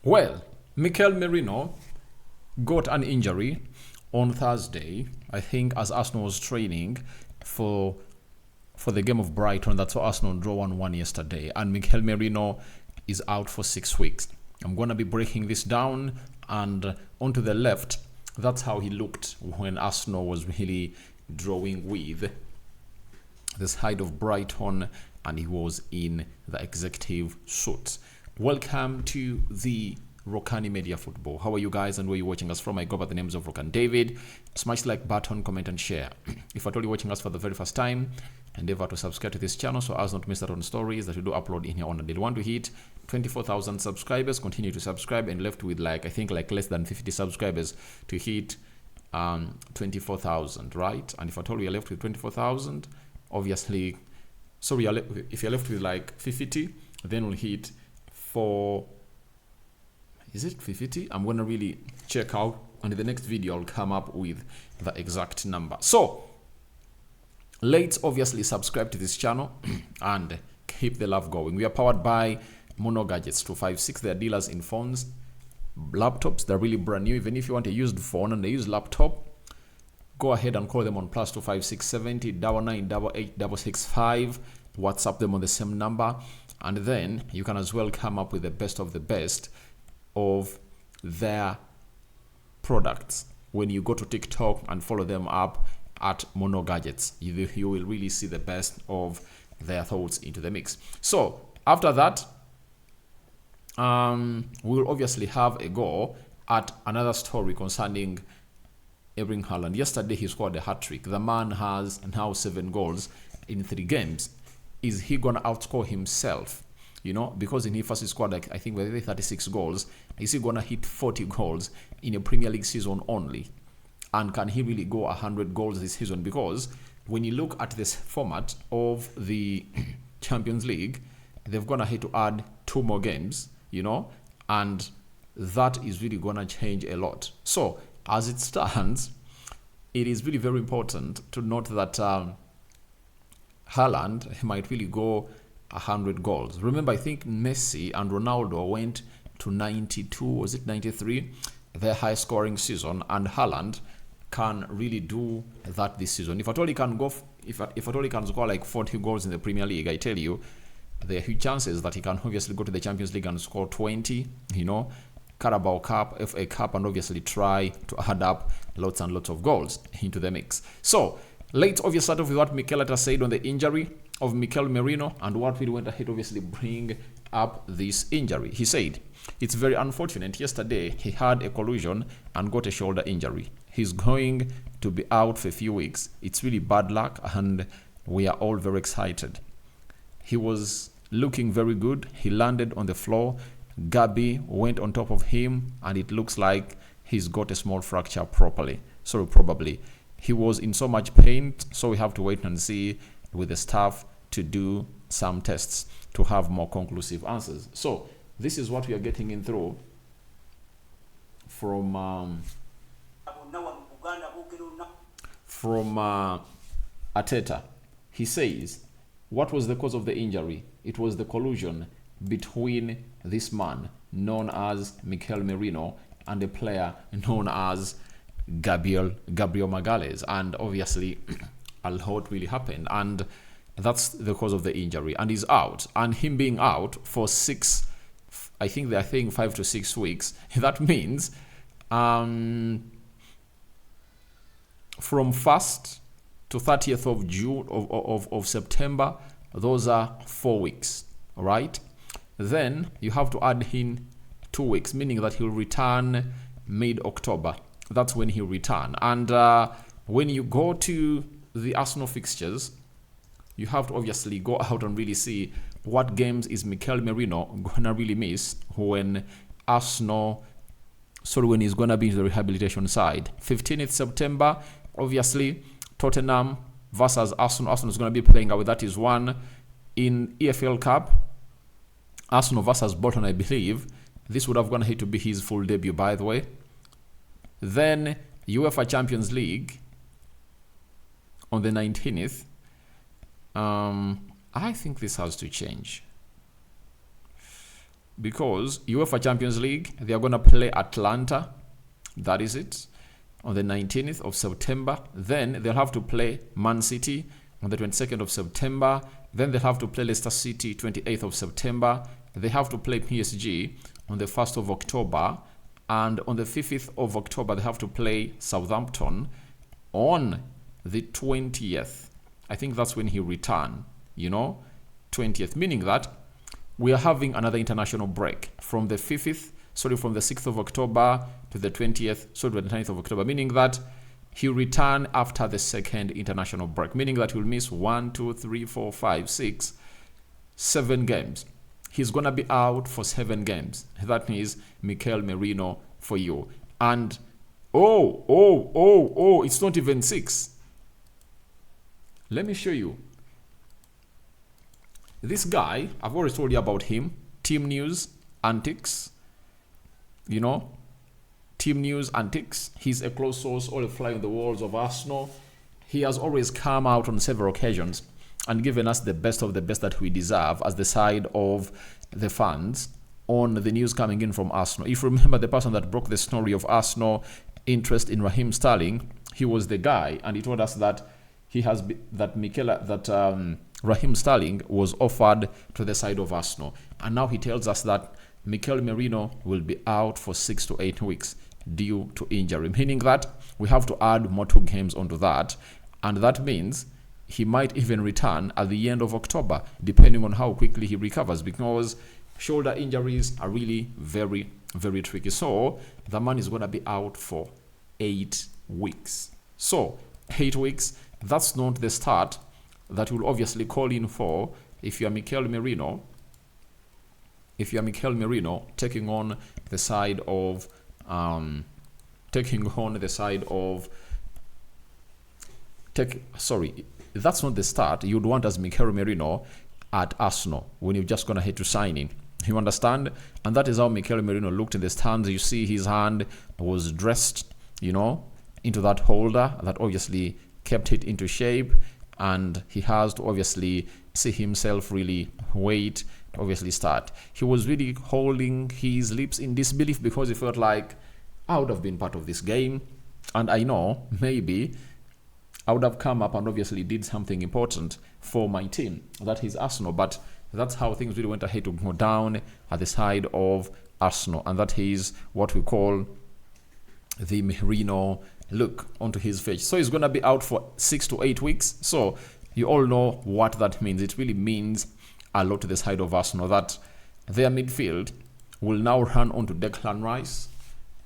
Well, Mikel Merino got an injury on Thursday, I think, as Arsenal was training for for the game of Brighton. That's why Arsenal drew 1-1 yesterday. And Mikel Merino is out for 6 weeks. I'm going to be breaking this down. And onto the left, that's how he looked when Arsenal was really drawing with the side of Brighton, and he was in the executive suite. Welcome to the Rokani Media Football. How are you guys and where are you watching us from? I go by the names of Rokan David. Smash the like button, comment and share. If at all you're watching us for the very first time, endeavor to subscribe to this channel so as not to miss out on stories that we do upload in here on a daily. Want to hit 24,000 subscribers, continue to subscribe, and left with I think less than 50 subscribers to hit 24,000, right? And if at all you're left with 24,000, obviously, sorry, if you're left with 50, then we'll hit for, is it 50? I'm gonna really check out, and in the next video I'll come up with the exact number. So let's obviously subscribe to this channel and keep the love going. We are powered by Mono Gadgets 256. They're dealers in phones, laptops. They're really brand new. Even if you want a used phone and a used laptop, go ahead and call them on +256 70 9988 665. WhatsApp them on the same number, and then you can as well come up with the best of the best of their products when you go to TikTok and follow them up at Mono Gadgets. You will really see the best of their thoughts into the mix. So after that, we'll obviously have a go at another story concerning Erling Haaland. Yesterday he scored a hat-trick. The man has now 7 goals in 3 games. Is he gonna outscore himself? You know, because in his first he scored I think 36 goals. Is he gonna hit 40 goals in a Premier League season only? And can he really go 100 goals this season? Because when you look at this format of the Champions League, they've gonna have to add 2 more games, you know, and that is really gonna change a lot. So as it stands, it is really very important to note that Haaland might really go 100 goals. Remember, I think Messi and Ronaldo went to 92, was it 93, their high scoring season, and Haaland can really do that this season. If at all he can go, if at all he can score 40 goals in the Premier League, I tell you, there are huge chances that he can obviously go to the Champions League and score 20, you know, Carabao Cup, FA Cup, and obviously try to add up lots and lots of goals into the mix. So let's obviously start off with what Mikel has said on the injury of Mikel Merino and what we went ahead obviously bring up this injury. He said, "It's very unfortunate. Yesterday he had a collision and got a shoulder injury. He's going to be out for a few weeks. It's really bad luck and we are all very excited. He was looking very good. He landed on the floor. Gabi went on top of him and it looks like he's got a small fracture probably. He was in so much pain, so we have to wait and see with the staff to do some tests to have more conclusive answers." So this is what we are getting in through from Arteta. He says, what was the cause of the injury? It was the collusion between this man known as Mikel Merino and a player known as Gabriel Magalhaes, and obviously a lot really happened, and that's the cause of the injury, and he's out. And him being out for 6, I think they're saying 5 to 6 weeks, that means from 1st to 30th of June of September, those are 4 weeks, right? Then you have to add in 2 weeks, meaning that he'll return mid-October. That's when he'll return. And when you go to the Arsenal fixtures, you have to obviously go out and really see what games is Mikel Merino gonna really miss when when he's gonna be in the rehabilitation side. 15th September, obviously Tottenham versus Arsenal. Arsenal is gonna be playing away. That is one. In EFL Cup, Arsenal versus Bolton, I believe. This would have gonna hit to be his full debut, by the way. Then UEFA Champions League on the 19th. I think this has to change. because UEFA Champions League, they are going to play Atlanta. That is it. On the 19th of September. Then they'll have to play Man City on the 22nd of September. Then they'll have to play Leicester City 28th of September. They have to play PSG on the 1st of October. And on the 5th of October, they have to play Southampton on the 20th. I think that's when he returned, 20th. Meaning that we are having another international break from the 6th of October to the 20th, to the 9th of October, meaning that he'll return after the second international break, meaning that he'll miss 1, 2, 3, 4, 5, 6, 7 games. He's going to be out for 7 games. That means Mikel Merino for you. And, it's not even 6. Let me show you. This guy, I've already told you about him. Team News, Antics. Team News Antics. He's a close source, all fly on the walls of Arsenal. He has always come out on several occasions and given us the best of the best that we deserve as the side of the fans on the news coming in from Arsenal. If you remember the person that broke the story of Arsenal interest in Raheem Sterling, he was the guy, and he told us that Raheem Sterling was offered to the side of Arsenal. And now he tells us that Mikel Merino will be out for 6 to 8 weeks due to injury, meaning that we have to add more 2 games onto that. And that means he might even return at the end of October, depending on how quickly he recovers, because shoulder injuries are really very, very tricky. So the man is going to be out for 8 weeks. So 8 weeks, that's not the start that you'll obviously call in for if you're Mikel Merino. If you're Mikel Merino taking on the side of that's not the start you'd want as Mikel Merino at Arsenal when you're just gonna head to signing. You understand? And that is how Mikel Merino looked in the stands. You see his hand was dressed, into that holder that obviously kept it into shape, and he has to obviously see himself really wait to obviously start. He was really holding his lips in disbelief because he felt like, I would have been part of this game, and I know maybe I would have come up and obviously did something important for my team, that is Arsenal. But that's how things really went ahead to go down at the side of Arsenal, and that is what we call the Merino look onto his face. So he's going to be out for 6 to 8 weeks. So you all know what that means. It really means a lot to the side of Arsenal, that their midfield will now run onto Declan Rice,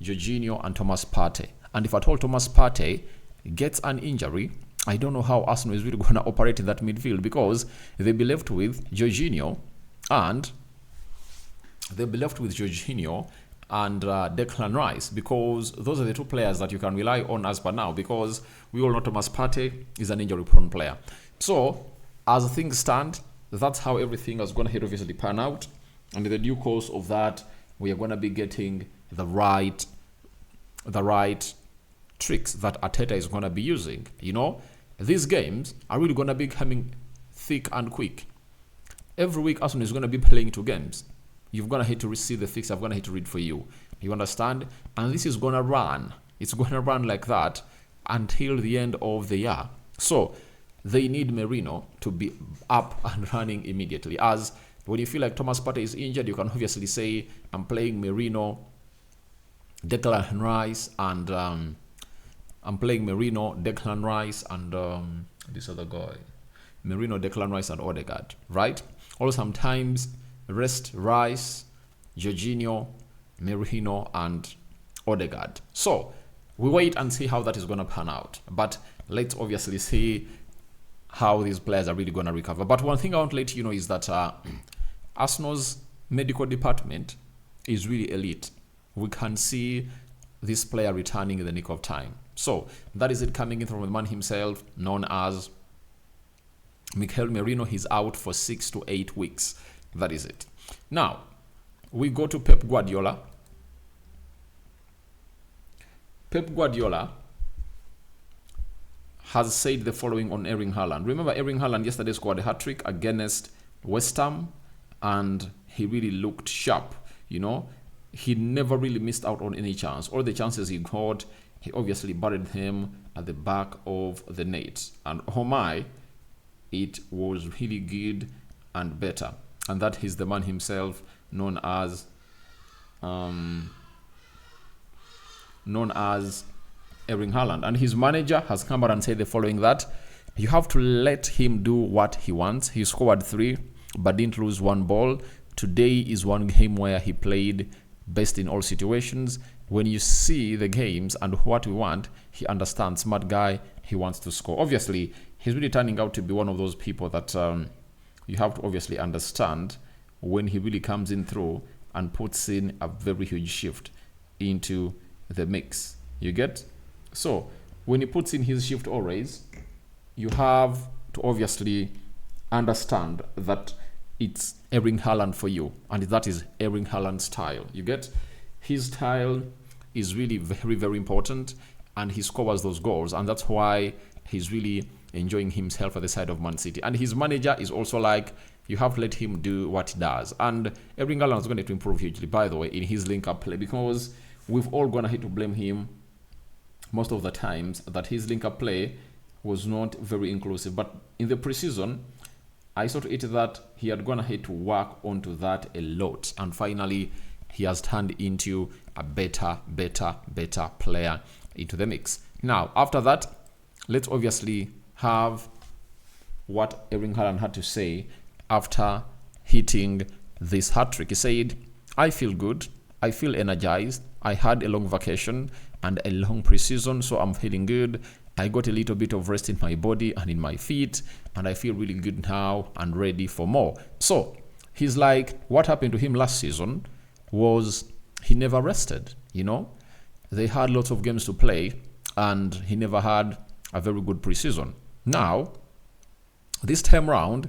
Jorginho and Thomas Partey. And if at all Thomas Partey gets an injury, I don't know how Arsenal is really going to operate in that midfield, because they'll be left with Jorginho and Declan Rice, because those are the 2 players that you can rely on as per now, because we all know Thomas Partey is an injury-prone player. So, as things stand, that's how everything is going to obviously pan out, and in the due course of that, we are going to be getting the right tricks that Arteta is going to be using. These games are really going to be coming thick and quick. Every week, Arsenal is going to be playing 2 games. You're going to hate to receive the fix. I'm going to hate to read for you. You understand? And this is going to run. It's going to run like that until the end of the year. So they need Merino to be up and running immediately. As when you feel like Thomas Partey is injured, you can obviously say, I'm playing Merino, Declan Rice, and I'm playing Merino, Declan Rice, and this other guy. Merino, Declan Rice, and Odegaard, right? Or sometimes rest Rice, Jorginho, Merino, and Odegaard. So we wait and see how that is going to pan out. But let's obviously see how these players are really going to recover. But one thing I want to let you know is that Arsenal's medical department is really elite. We can see this player returning in the nick of time. So that is it coming in from the man himself, known as Mikel Merino. He's out for 6 to 8 weeks. That is it. Now, we go to Pep Guardiola. Pep Guardiola has said the following on Erling Haaland. Remember, Erling Haaland yesterday scored a hat-trick against West Ham, and he really looked sharp. You know, he never really missed out on any chance. All the chances he got, he obviously buried them at the back of the net. And oh my, it was really good and better. And that is the man himself, known as Erling Haaland. And his manager has come out and said the following, that you have to let him do what he wants. He scored 3 but didn't lose 1 ball. Today is one game where he played best in all situations. When you see the games and what we want, he understands. Smart guy, he wants to score. Obviously, he's really turning out to be one of those people that you have to obviously understand when he really comes in through and puts in a very huge shift into the mix. You get? So, when he puts in his shift always, you have to obviously understand that it's Erling Haaland for you, and that is Erling Haaland's style. You get? His style is really very, very important, and he scores those goals, and that's why he's really enjoying himself at the side of Man City. And his manager is also like, you have to let him do what he does. And Erling Haaland is going to improve hugely, by the way, in his link-up play, because we've all gone ahead to blame him most of the times that his link-up play was not very inclusive. But in the preseason, I saw to it that he had gone ahead to work onto that a lot. And finally, he has turned into a better player into the mix. Now, after that, let's obviously have what Erling Haaland had to say after hitting this hat-trick. He said, I feel good. I feel energized. I had a long vacation and a long preseason, so I'm feeling good. I got a little bit of rest in my body and in my feet, and I feel really good now and ready for more. So he's like, what happened to him last season was he never rested. You know, they had lots of games to play, and he never had a very good preseason. Now, this time round,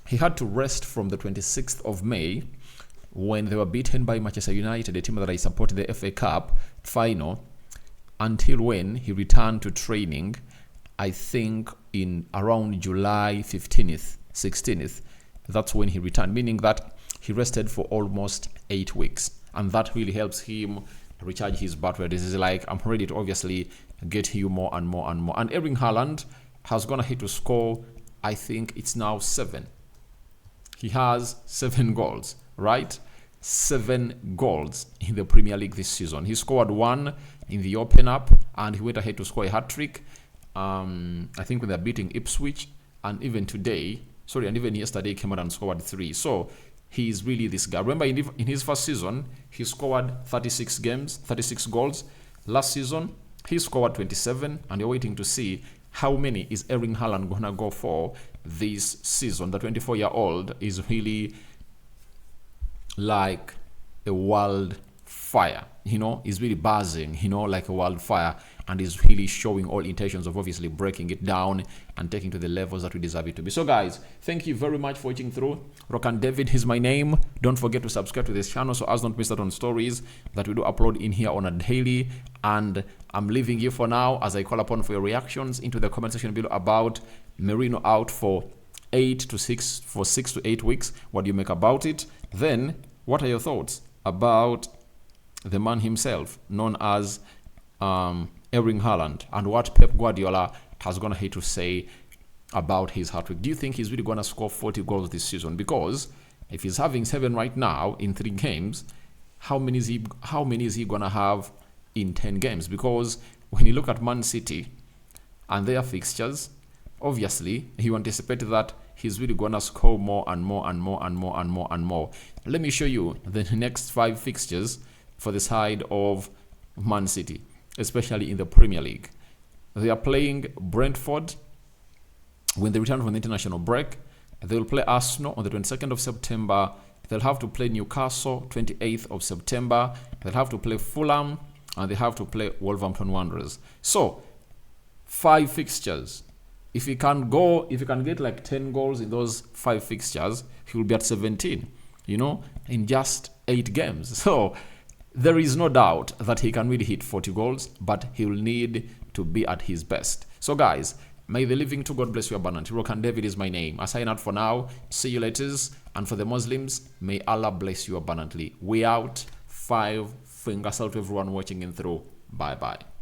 he had to rest from the 26th of May when they were beaten by Manchester United, a team that I supported, the FA Cup final, until when he returned to training, I think in around July 15th, 16th. That's when he returned, meaning that he rested for almost 8 weeks. And that really helps him recharge his battery. This is like, I'm ready to obviously get you more and more and more. And Erling Haaland has gone ahead to score, I think it's now 7. He has 7 goals, right? 7 goals in the Premier League this season. He scored 1 in the open up, and he went ahead to score a hat-trick. I think when they're beating Ipswich, and even yesterday he came out and scored 3. So he's really this guy. Remember, in his first season, he scored 36 goals. Last season, he scored 27, and you're waiting to see how many is Erling Haaland gonna go for this season. The 24-year-old is really like a wildfire, you know, he's really buzzing, you know, like a wildfire, and is really showing all intentions of obviously breaking it down and taking to the levels that we deserve it to be. So guys, thank you very much for watching through. Rokani David is my name. Don't forget to subscribe to this channel so as not miss out on stories that we do upload in here on a daily. And I'm leaving you for now as I call upon for your reactions into the comment section below about Merino out for 6 to 8 weeks. What do you make about it? Then what are your thoughts about the man himself, known as Erling Haaland, and what Pep Guardiola has gone ahead to say about his hat-trick? Do you think he's really going to score 40 goals this season? Because if he's having 7 right now in 3 games, how many is he going to have in 10 games? Because when you look at Man City and their fixtures, obviously you anticipate that he's really going to score more and more and more and more and more and more. Let me show you the next 5 fixtures for the side of Man City, especially in the Premier League. They are playing Brentford when they return from the international break. They will play Arsenal on the 22nd of September. They'll have to play Newcastle 28th of September. They'll have to play Fulham, and they have to play Wolverhampton Wanderers. So 5 fixtures. If he can get like 10 goals in those 5 fixtures, he will be at 17, you know, in just 8 games. So there is no doubt that he can really hit 40 goals, but he will need to be at his best. So guys, May the living to God bless you abundantly. Rokan David is my name. I sign out for now. See you later. And for the Muslims, may Allah bless you abundantly. We out. 5. Fingers out to everyone watching in through. Bye-bye.